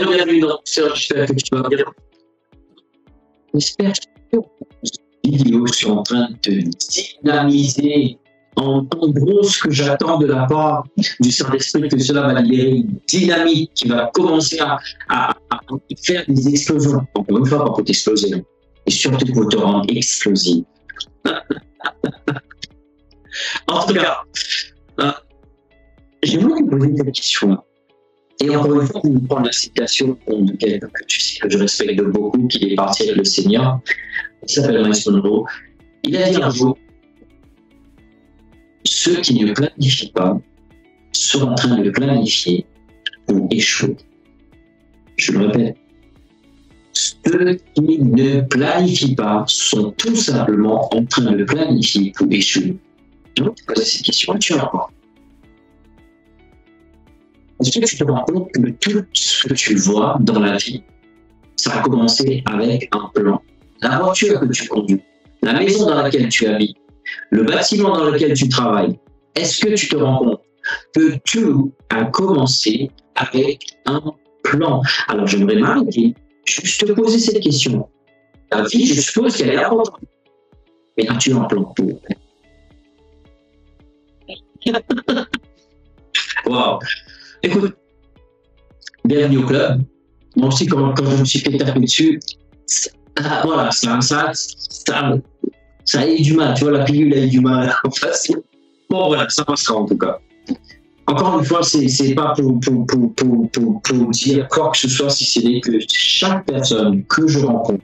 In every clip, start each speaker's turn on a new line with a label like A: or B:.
A: bienvenue dans j'espère que tu vas bien. J'espère que cette vidéo suis en train de te dynamiser. En gros, ce que j'attends de la part du Saint-Esprit, que cela va libérer une dynamique qui va commencer à faire des explosions. Encore une fois, pas pour t'exploser, et surtout pour te rendre explosif. En tout cas, j'ai voulu te poser cette question-là. Et encore une fois, pour prendre la citation de quelqu'un que tu sais que je respecte beaucoup, qui est parti avec le Seigneur, il s'appelle Miles Monroe. Il a dit un jour, ceux qui ne planifient pas sont en train de planifier pour échouer. Je le répète. Ceux qui ne planifient pas sont tout simplement en train de planifier pour échouer. Donc, tu poses cette question, tu vas voir. Est-ce que tu te rends compte que tout ce que tu vois dans la vie, ça a commencé avec un plan? La voiture que tu conduis, la maison dans laquelle tu habites, le bâtiment dans lequel tu travailles, est-ce que tu te rends compte que tout a commencé avec un plan? Alors, j'aimerais m'arrêter, juste te poser cette question. La vie, je suppose qu'elle est importante. Mais as-tu un plan pour? Wow. Écoute, bienvenue au club. Moi aussi, quand je me suis fait taper dessus, voilà, ça a eu du mal. Tu vois, la pilule a eu du mal en face. Bon, voilà, ça passera en tout cas. Encore une fois, c'est pas pour dire quoi que ce soit, si ce n'est que chaque personne que je rencontre,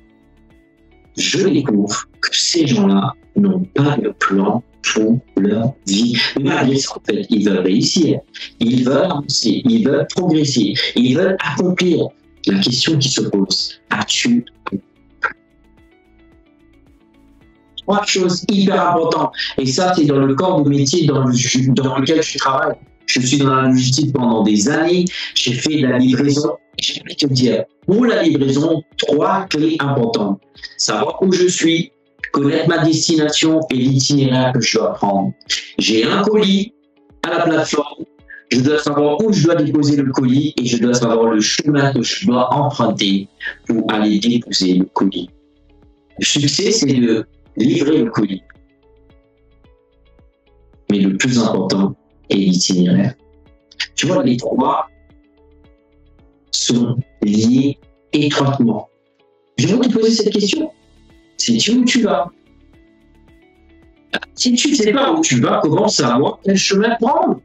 A: je découvre que ces gens-là n'ont pas de plan pour leur vie. Mais malgré ça, en fait, ils veulent réussir, ils veulent avancer, ils veulent progresser, ils veulent accomplir. La question qui se pose, as-tu trois choses hyper importantes? Et ça, c'est dans le corps de métier dans lequel je travaille. Je suis dans la logistique pendant des années, j'ai fait de la livraison. Je vais te dire, pour la livraison, trois clés importantes. Savoir où je suis, connaître ma destination et l'itinéraire que je dois prendre. J'ai un colis à la plateforme, je dois savoir où je dois déposer le colis et je dois savoir le chemin que je dois emprunter pour aller déposer le colis. Le succès, c'est de livrer le colis. Mais le plus important est l'itinéraire. Tu vois, les trois sont liés étroitement. Je vais te poser cette question. Sais-tu où tu vas? Si tu ne sais pas où tu vas, comment savoir quel chemin prendre?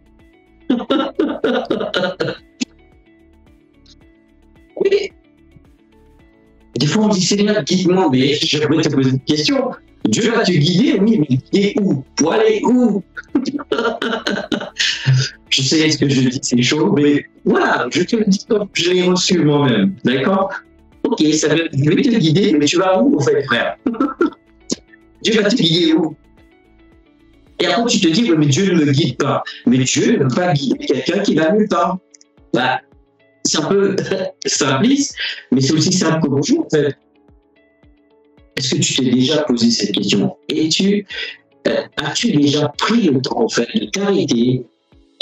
A: Oui. Des fois, on dit Seigneur, guide-moi, mais j'aimerais te poser une question. Dieu va te guider, oui, mais guider où? Pour aller où? Je sais ce que je dis, c'est chaud, mais voilà, je te le dis comme je l'ai reçu moi-même, d'accord? Ok, ça veut je vais te guider, mais tu vas où, en fait, frère? Dieu va te guider où? Et après, tu te dis, oui, mais Dieu ne me guide pas. Mais Dieu ne peut pas guider quelqu'un qui va nulle part. Bah, c'est un peu simpliste, mais c'est aussi simple que bonjour, en fait. Est-ce que tu t'es déjà posé cette question? As-tu déjà pris le temps, en fait, de t'arrêter,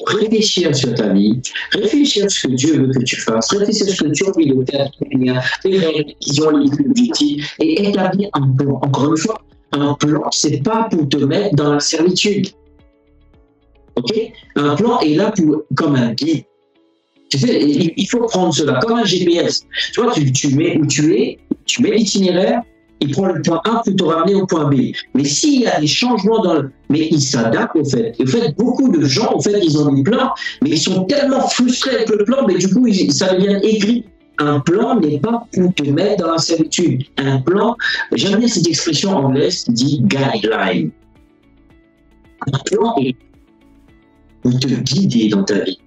A: réfléchir sur ta vie, réfléchir sur ce que Dieu veut que tu fasses, réfléchir sur ce que tu as envie de faire, faire les décisions, les objectifs, et établir un plan. Encore une fois, un plan, c'est pas pour te mettre dans la servitude. Ok? Un plan est là comme un guide. Tu sais, il faut prendre cela comme un GPS. Tu vois, tu mets où tu es, tu mets l'itinéraire, il prend le point A pour te ramener au point B. Mais s'il y a des changements mais il s'adapte au fait. En fait, beaucoup de gens, en fait, ils ont des plans, mais ils sont tellement frustrés avec le plan, mais du coup, ça devient aigri. Un plan n'est pas pour te mettre dans la servitude. Un plan, j'aime bien cette expression anglaise qui dit guideline. Un plan est pour te guider dans ta vie.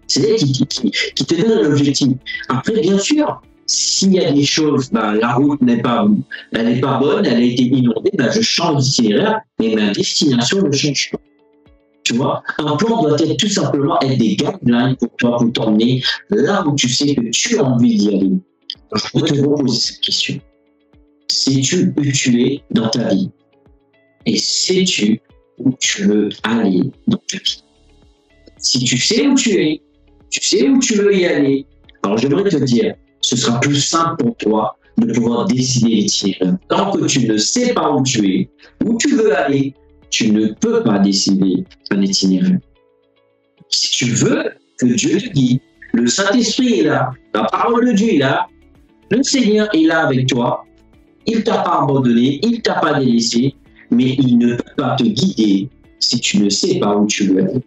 A: C'est-à-dire qui te donne un objectif. Après, bien sûr, s'il y a des choses, la route n'est pas bonne, elle a été inondée, je change d'itinéraire, mais ma destination ne change pas. Tu vois, un plan doit être tout simplement être des guidelines pour toi, pour t'emmener là où tu sais que tu as envie d'y aller. Je peux te poser cette question. Sais-tu où tu es dans ta vie? Et sais-tu où tu veux aller dans ta vie? Si tu sais où tu es, tu sais où tu veux y aller, Alors, j'aimerais te dire, ce sera plus simple pour toi de pouvoir décider l'itinéraire. Tant que tu ne sais pas où tu es, où tu veux aller, tu ne peux pas décider un itinéraire. Si tu veux que Dieu te guide, le Saint-Esprit est là, la parole de Dieu est là, le Seigneur est là avec toi, il ne t'a pas abandonné, il ne t'a pas délaissé, mais il ne peut pas te guider si tu ne sais pas où tu veux aller.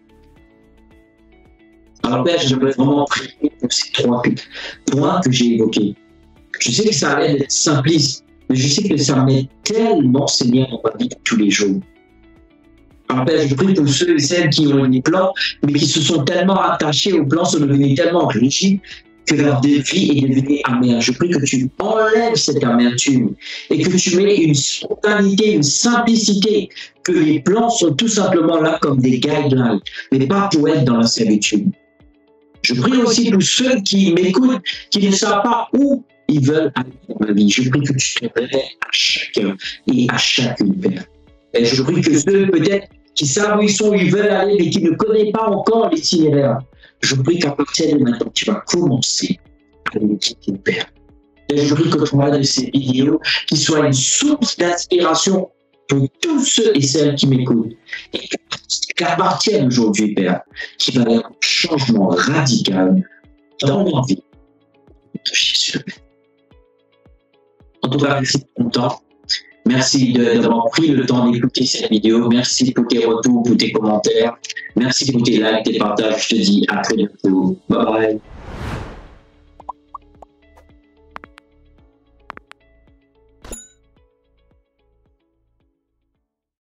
A: Alors Père, j'aimerais vraiment prier pour ces 3 points que j'ai évoqués. Je sais que ça a l'air d'être simpliste, mais je sais que ça m'aide tellement, Seigneur, dans ma vie de tous les jours. Alors Père, je prie pour ceux et celles qui ont des plans, mais qui se sont tellement attachés aux plans, sont devenus tellement rigides que leur vie est devenue amère. Je prie que tu enlèves cette amertume et que tu mets une spontanéité, une simplicité, que les plans sont tout simplement là comme des guidelines, mais pas pour être dans la servitude. Je prie aussi pour ceux qui m'écoutent, qui ne savent pas où ils veulent aller dans la vie. Je prie que tu te révèles à chacun et à chacune, Père. Et je prie que ceux peut-être qui savent où ils sont, où ils veulent aller, mais qui ne connaissent pas encore l'itinéraire, je prie qu'à partir de maintenant, tu vas commencer à les guider, Père. Et je prie que tu vois de ces vidéos qui soient une source d'inspiration pour tous ceux et celles qui m'écoutent. Et qu'à partir d'aujourd'hui, Père, qu'il va y avoir un changement radical dans leur vie de Jésus. En tout cas, merci pour ton temps. Merci d'avoir pris le temps d'écouter cette vidéo. Merci pour tes retours, pour tes commentaires. Merci pour tes likes, tes partages. Je te dis à très bientôt. Bye bye.